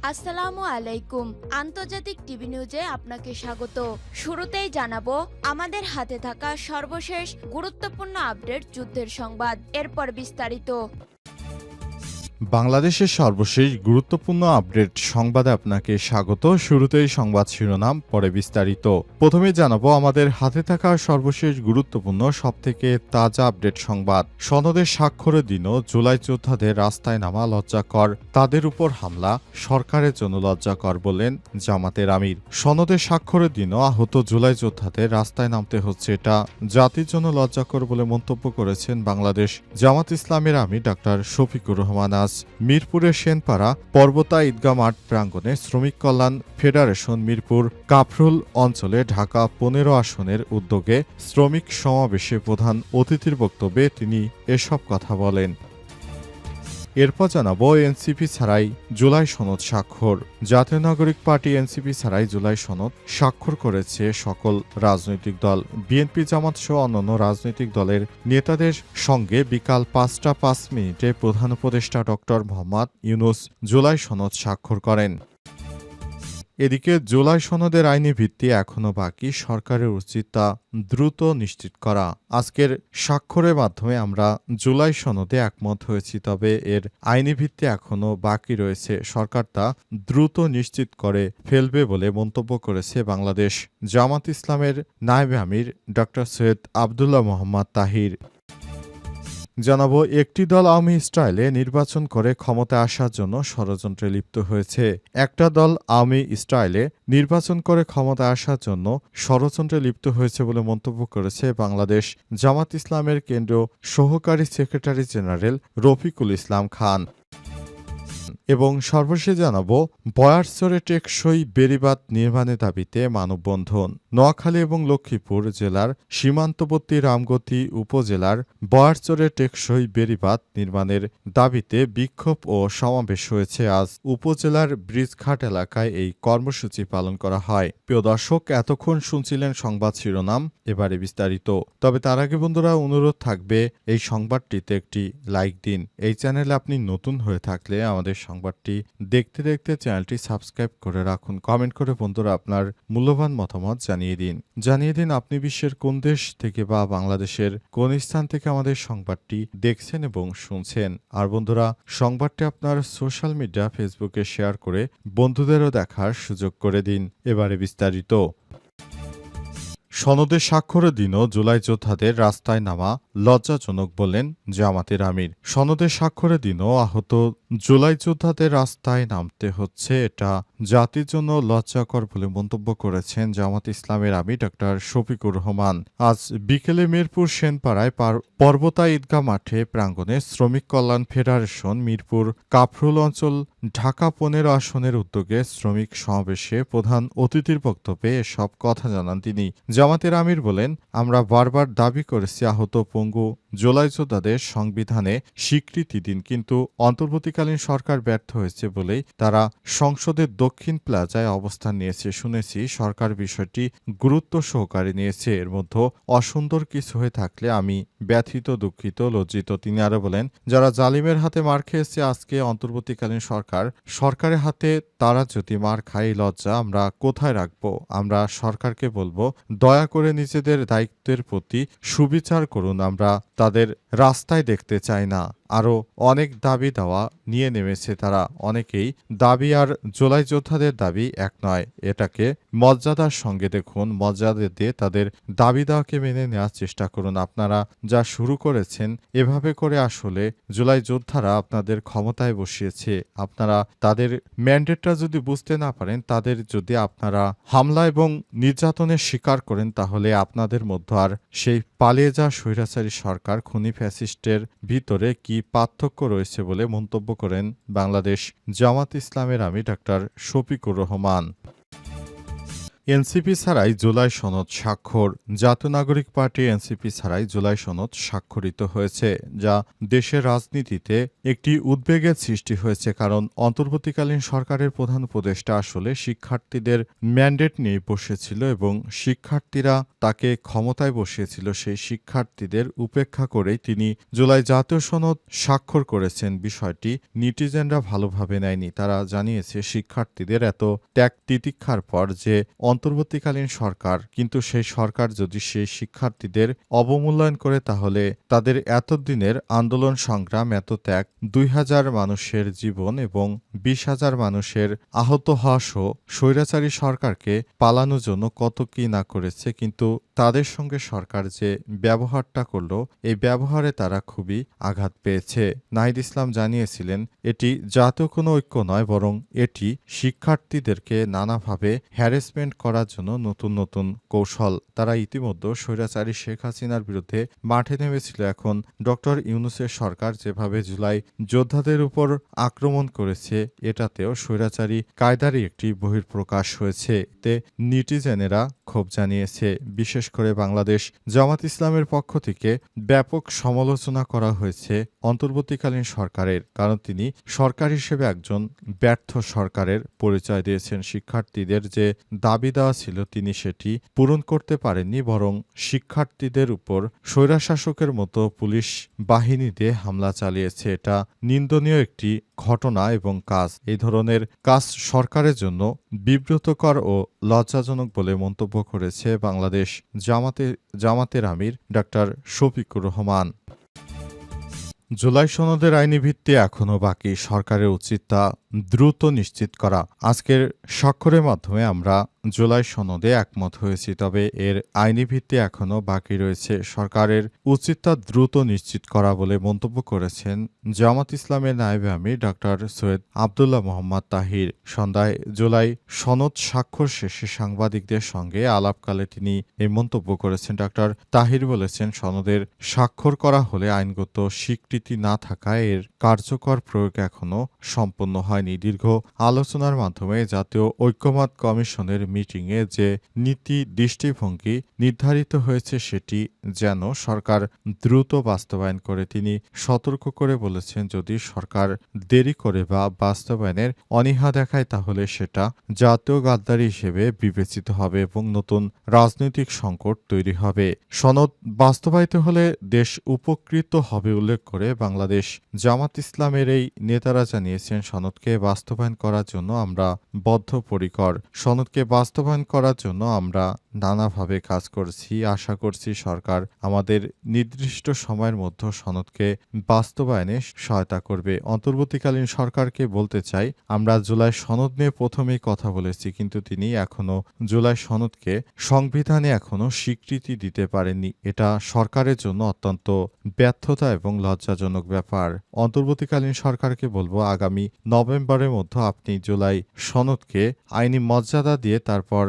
আসসালামু আলাইকুম। আন্তর্জাতিক টিভি নিউজে আপনাকে স্বাগত। শুরুতেই জানাবো আমাদের হাতে থাকা সর্বশেষ গুরুত্বপূর্ণ আপডেট যুদ্ধের সংবাদ, এরপর বিস্তারিত। বাংলাদেশের সর্বশেষ গুরুত্বপূর্ণ আপডেট সংবাদে আপনাকে স্বাগত। শুরুতেই সংবাদ শিরোনাম, পরে বিস্তারিত। প্রথমে জানাবো আমাদের হাতে থাকা সর্বশেষ গুরুত্বপূর্ণ সবথেকে তাজা আপডেট সংবাদ। সনদের স্বাক্ষরের দিনও জুলাই যোদ্ধাদের রাস্তায় নামা লজ্জাকর, তাদের উপর হামলা সরকারের জন্য লজ্জাকর বললেন জামাতের আমির। সনদের স্বাক্ষরের দিনও আহত জুলাই যোদ্ধাদের রাস্তায় নামতে হচ্ছে, এটা জাতির জন্য লজ্জাকর বলে মন্তব্য করেছেন বাংলাদেশ জামাত ইসলামের আমির ডাক্তার শফিকুর রহমান। মিরপুরের সেনপাড়া পর্বতা ঈদগাহ মাঠ প্রাঙ্গণে শ্রমিক কল্যাণ ফেডারেশন মিরপুর কাফরুল অঞ্চলে ঢাকা ১৫ আসনের উদ্যোগে শ্রমিক সমাবেশে প্রধান অতিথির বক্তব্যে তিনি এসব কথা বলেন। এরপর জানাবো এনসিপি ছাড়াই জুলাই সনদ স্বাক্ষর। জাতীয় নাগরিক পার্টি এনসিপি ছাড়াই জুলাই সনদ স্বাক্ষর করেছে সকল রাজনৈতিক দল। বিএনপি জামাত সহ অন্যান্য রাজনৈতিক দলের নেতাদের সঙ্গে বিকাল ৫টা ৫ মিনিটে প্রধান উপদেষ্টা ডক্টর মোহাম্মদ ইউনূস জুলাই সনদ স্বাক্ষর করেন। এদিকে জুলাই সনদের আইনি ভিত্তি এখনও বাকি, সরকারের উচিত তা দ্রুত নিশ্চিত করা। আজকের স্বাক্ষরের মাধ্যমে আমরা জুলাই সনদে একমত হয়েছি, তবে এর আইনি ভিত্তি এখনও বাকি রয়েছে। সরকার তা দ্রুত নিশ্চিত করে ফেলবে বলে মন্তব্য করেছে বাংলাদেশ জামাত ইসলামের নায়েবে আমির ডক্টর সৈয়দ আবদুল্লাহ মোহাম্মদ তাহির। জানাবো একটি দল আওয়ামী স্টাইলে নির্বাচন করে ক্ষমতায় আসার জন্য ষড়যন্ত্রে লিপ্ত হয়েছে। একটা দল আওয়ামী স্টাইলে নির্বাচন করে ক্ষমতায় আসার জন্য ষড়যন্ত্রে লিপ্ত হয়েছে বলে মন্তব্য করেছে বাংলাদেশ জামাত ইসলামের কেন্দ্রীয় সহকারী সেক্রেটারি জেনারেল রফিকুল ইসলাম খান। এবং সর্বশেষ জানাবো বয়ারচরে টেকসই বেড়িবাঁধ নির্মাণের দাবিতে মানববন্ধন। নোয়াখালী এবং লক্ষ্মীপুর জেলার সীমান্তবর্তী রামগতি উপজেলার বয়ারচরে টেকসই বেড়িবাঁধ নির্মাণের দাবিতে বিক্ষোভ ও সমাবেশ হয়েছে। আজ উপজেলার ব্রিজঘাট এলাকায় এই কর্মসূচি পালন করা হয়। প্রিয় দর্শক, এতক্ষণ শুনছিলেন সংবাদ শিরোনাম, এবারে বিস্তারিত। তবে তার আগে বন্ধুরা অনুরোধ থাকবে এই সংবাদটিতে একটি লাইক দিন। এই চ্যানেলে আপনি নতুন হয়ে থাকলে আমাদের সংবাদটি দেখতে দেখতে চ্যানেলটি সাবস্ক্রাইব করে রাখুন। কমেন্ট করে বন্ধুরা আপনার মূল্যবান মতামত জানিয়ে দিন আপনি বিশ্বের কোন দেশ থেকে বা বাংলাদেশের কোন স্থান থেকে আমাদের সংবাদটি দেখছেন এবং শুনছেন। আর বন্ধুরা, সংবাদটি আপনার সোশ্যাল মিডিয়া ফেসবুকে শেয়ার করে বন্ধুদেরও দেখার সুযোগ করে দিন। এবারে বিস্তারিত। সনদের স্বাক্ষরের দিনও জুলাই যোদ্ধাদের রাস্তায় নামা লজ্জাজনক বললেন জামাতের আমির। সনদের স্বাক্ষরের দিনও আহত জুলাই যোদ্ধাদের রাস্তায় নামতে হচ্ছে, এটা জাতির জন্য লজ্জাকর বলে মন্তব্য করেছেন জামাত ইসলামের আমির ডাক্তার শফিকুর রহমান। আজ বিকেলে মিরপুর সেনপাড়ায় পর্বতা ঈদগাহ মাঠে প্রাঙ্গণে শ্রমিক কল্যাণ ফেডারেশন মিরপুর কাফরুল অঞ্চল ঢাকা ১৫ আসনের উদ্যোগে শ্রমিক সমাবেশে প্রধান অতিথির বক্তব্যে এসব কথা জানান তিনি। জামাতের আমির বলেন, আমরা বারবার দাবি করেছি আহত পঙ্গু জুলাই যোদ্ধাদের সংবিধানে স্বীকৃতি দিন, কিন্তু অন্তর্বর্তীকালীন সরকার ব্যর্থ হয়েছে বলেই তারা সংসদের দক্ষিণ প্লাজায় অবস্থান নিয়েছে। শুনেছি সরকার বিষয়টি গুরুত্ব সহকারে নিয়েছে। এর মধ্যে অসুন্দর কিছু হয়ে থাকলে আমি ব্যথিত, দুঃখিত, লজ্জিত। তিনি আরো বলেন, যারা জালিমের হাতে মার খেয়েছে আজকে অন্তর্বর্তীকালীন সরকারের হাতে তারা যদি মার খায়, লজ্জা আমরা কোথায় রাখবো? আমরা সরকারকে বলবো, দয়া করে নিজেদের দায়িত্বের প্রতি সুবিচার করুন। আমরা তাদের রাস্তায় দেখতে চাই না। আরও অনেক দাবি দেওয়া নিয়ে নেমেছে তারা। অনেকেই দাবি আর জুলাই যোদ্ধাদের দাবি এক নয়, এটাকে মর্যাদার সঙ্গে দেখুন। মর্যাদা দিয়ে তাদের দাবি দেওয়াকে মেনে নেওয়ার চেষ্টা করুন। আপনারা যা শুরু করেছেন এভাবে করে আসলে জুলাই যোদ্ধারা আপনাদের ক্ষমতায় বসিয়েছে। আপনারা তাদের ম্যান্ডেটটা যদি বুঝতে না পারেন, তাদের যদি আপনারা হামলা এবং নির্যাতনের শিকার করেন, তাহলে আপনাদের মধ্যে আর সেই পালিয়ে যাওয়া স্বৈরাচারী সরকার, খুনি ফ্যাসিস্টের ভিতরে কি পার্থক্য রয়েছে বলে মন্তব্য করেন বাংলাদেশ জামাত ইসলামের আমির ডাক্তার শফিকুর রহমান। এনসিপি ছাড়াই জুলাই সনদ স্বাক্ষর। জাতীয় নাগরিক পার্টি এনসিপি ছাড়াই জুলাই সনদ স্বাক্ষরিত হয়েছে, যা দেশের রাজনীতিতে একটি উদ্বেগের সৃষ্টি হয়েছে। কারণ অন্তর্বর্তীকালীন সরকারের প্রধান উপদেষ্টা আসলে শিক্ষার্থীদের ম্যান্ডেট নিয়ে বসেছিল এবং শিক্ষার্থীরা তাকে ক্ষমতায় বসিয়েছিল। সেই শিক্ষার্থীদের উপেক্ষা করেই তিনি জুলাই জাতীয় সনদ স্বাক্ষর করেছেন। বিষয়টি নেটিজেনরা ভালোভাবে নেয়নি। তারা জানিয়েছে শিক্ষার্থীদের এত ত্যাগ তিতিক্ষার পর যে অন্তর্বর্তীকালীন সরকার, কিন্তু সেই সরকার যদি সেই শিক্ষার্থীদের অবমূল্যায়ন করে তাহলে তাদের এতদিনের আন্দোলন সংগ্রাম, এত ত্যাগ, ২,০০০ মানুষের জীবন এবং ২০,০০০ মানুষের আহত হওয়া সহ স্বৈরাচারী সরকারকে পালানোর জন্য কত কি না করেছে। কিন্তু তাদের সঙ্গে সরকার যে ব্যবহারটা করল, এই ব্যবহারে তারা খুবই আঘাত পেয়েছে। নাহিদ ইসলাম জানিয়েছিলেন এটি জাতীয় কোনো ঐক্য নয়, বরং এটি শিক্ষার্থীদেরকে নানাভাবে হ্যারাসমেন্ট করার জন্য নতুন নতুন কৌশল। তারা ইতিমধ্যে স্বৈরাচারী শেখ হাসিনার বিরুদ্ধে মাঠে নেমেছিল। এখন ডক্টর ইউনূসের সরকার যেভাবে জুলাই যোদ্ধাদের উপর আক্রমণ করেছে, এটাতেও স্বৈরাচারী কায়দারই একটি বহিঃপ্রকাশ হয়েছে। এতে নেটিজেনেরা ক্ষোভ জানিয়েছে। বিশেষ করে বাংলাদেশ জামাত ইসলামের পক্ষ থেকে ব্যাপক সমালোচনা করা হয়েছে অন্তর্বর্তীকালীন সরকারের, কারণ তিনি সরকার হিসেবে একজন ব্যর্থ সরকারের পরিচয় দিয়েছেন। শিক্ষার্থীদের যে দাবি দেওয়া ছিল তিনি সেটি পূরণ করতে পারেননি, বরং শিক্ষার্থীদের উপর স্বৈরশাসকের মতো পুলিশ বাহিনী দিয়ে হামলা চালিয়েছে। এটা নিন্দনীয় একটি ঘটনা এবং কাজ। এই ধরনের কাজ সরকারের জন্য বিব্রতকর ও লজ্জাজনক বলে মন্তব্য করেছে বাংলাদেশ জামাতের আমির ডাক্তার শফিকুর রহমান। জুলাই সনদের আইনি ভিত্তি এখনও বাকি, সরকারের উচিত তা দ্রুত নিশ্চিত করা। আজকের স্বাক্ষরের মাধ্যমে আমরা জুলাই সনদে একমত হয়েছি, তবে এর আইনি ভিত্তি এখনও বাকি রয়েছে। সরকারের উচিত তা দ্রুত নিশ্চিত করা বলে মন্তব্য করেছেন জামাত ইসলামের নায়েবে আমির ডাক্তার সৈয়দ আবদুল্লাহ মোহাম্মদ তাহির। সন্ধ্যায় জুলাই সনদ স্বাক্ষর শেষে সাংবাদিকদের সঙ্গে আলাপকালে তিনি এই মন্তব্য করেছেন। ডাক্তার তাহির বলেছেন, সনদের স্বাক্ষর করা হলে আইনগত স্বীকৃতি না থাকায় এর কার্যকর প্রয়োগ এখনও সম্পন্ন হয়নি। দীর্ঘ আলোচনার মাধ্যমে জাতীয় ঐক্যমত কমিশনের মিটিংয়ে যে নীতি দৃষ্টিভঙ্গি নির্ধারিত হয়েছে সেটি যেন সরকার দ্রুত বাস্তবায়ন করে। তিনি সতর্ক করে বলেছেন, যদি সরকার দেরি করে বা বাস্তবায়নের অনীহা দেখায় তাহলে সেটা জাতীয় গাদ্দারি হিসেবে বিবেচিত হবে এবং নতুন রাজনৈতিক সংকট তৈরি হবে। সনদ বাস্তবায়িত হলে দেশ উপকৃত হবে উল্লেখ করে বাংলাদেশ জামাত ইসলামের এই নেতারা জানিয়েছেন, সনদকে বাস্তবায়ন করার জন্য আমরা বদ্ধপরিকর। সনদকে বাস্তবায়ন করার জন্য আমরা নানাভাবে কাজ করছি। আশা করছি সরকার আমাদের নির্দিষ্ট সময়ের মধ্যে সনদকে বাস্তবায়নে সহায়তা করবে। অন্তর্বর্তীকালীন সরকারকে বলতে চাই, আমরা জুলাই সনদ নিয়ে প্রথমেই কথা বলেছি, কিন্তু তিনি এখনো জুলাই সনদকে সংবিধানে এখনো স্বীকৃতি দিতে পারেননি। এটা সরকারের জন্য অত্যন্ত ব্যর্থতা এবং লজ্জাজনক ব্যাপার। অন্তর্বর্তীকালীন সরকারকে বলবো, আগামী নভেম্বরের মধ্যে আপনি জুলাই সনদকে আইনি মর্যাদা দিয়ে তারপর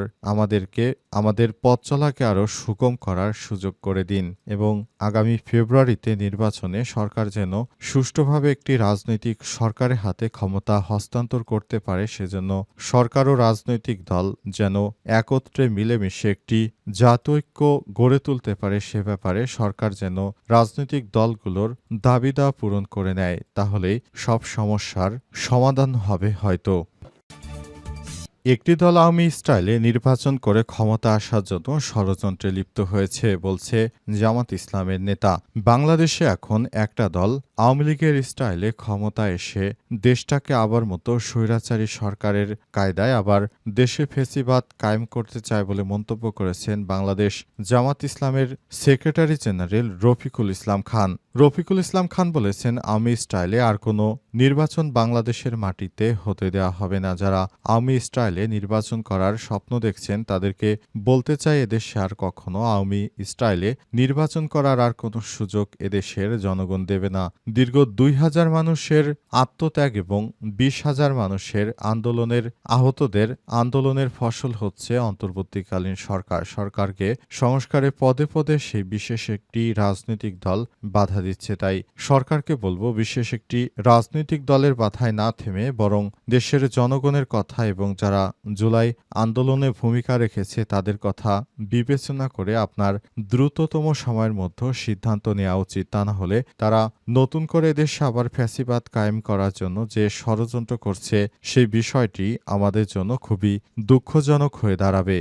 আমাদের পথ চলাকে আরও সুগম করার সুযোগ করে দিন এবং আগামী ফেব্রুয়ারিতে নির্বাচনে সরকার যেন সুষ্ঠুভাবে একটি রাজনৈতিক সরকারের হাতে ক্ষমতা হস্তান্তর করতে পারে, সেজন্য সরকার ও রাজনৈতিক দল যেন একত্রে মিলেমিশে একটি জাতীয় ঐক্য গড়ে তুলতে পারে, সে ব্যাপারে সরকার যেন রাজনৈতিক দলগুলোর দাবি দাওয়া পূরণ করে নেয়। তাহলেই সব সমস্যার সমাধান হবে হয়তো। একটি দল আওয়ামী স্টাইলে নির্বাচন করে ক্ষমতা আসার জন্য ষড়যন্ত্রে লিপ্ত হয়েছে বলছে জামাত ইসলামের নেতা। বাংলাদেশে এখন একটা দল আওয়ামী লীগের স্টাইলে ক্ষমতা এসে দেশটাকে আবার মতো স্বৈরাচারী সরকারের কায়দায় আবার দেশে ফ্যাসিবাদ কায়েম করতে চায় বলে মন্তব্য করেছেন বাংলাদেশ জামাত ইসলামের সেক্রেটারি জেনারেল রফিকুল ইসলাম খান। রফিকুল ইসলাম খান বলেছেন, আওয়ামী স্টাইলে আর কোনো নির্বাচন বাংলাদেশের মাটিতে হতে দেওয়া হবে না। যারা আওয়ামী স্টাইলে নির্বাচন করার স্বপ্ন দেখছেন তাদেরকে বলতে চাই, এদেশে আর কখনো আওয়ামী স্টাইলে নির্বাচন করার আর কোনো সুযোগ এদেশের জনগণ দেবে না। দীর্ঘ ২,০০০ মানুষের আত্মত্যাগ এবং ২০,০০০ মানুষের আন্দোলনের আহতদের আন্দোলনের ফসল হচ্ছে অন্তর্বর্তীকালীন সরকার। সরকারকে সংস্কারে পদে পদে সেই বিশেষ একটি রাজনৈতিক দল বাধা দিচ্ছে। তাই সরকারকে বলবো, বিশেষ একটি রাজনৈতিক দলের বাধায় না থেমে বরং দেশের জনগণের কথা এবং যারা জুলাই আন্দোলনে ভূমিকা রেখেছে তাদের কথা বিবেচনা করে আপনার দ্রুততম সময়ের মধ্যে সিদ্ধান্ত নেওয়া উচিত। তা না হলে তারা নতুন করে দেশে আবার ফ্যাসিবাদ কায়েম করার জন্য যে ষড়যন্ত্র করছে সেই বিষয়টি আমাদের জন্য খুবই দুঃখজনক হয়ে দাঁড়াবে।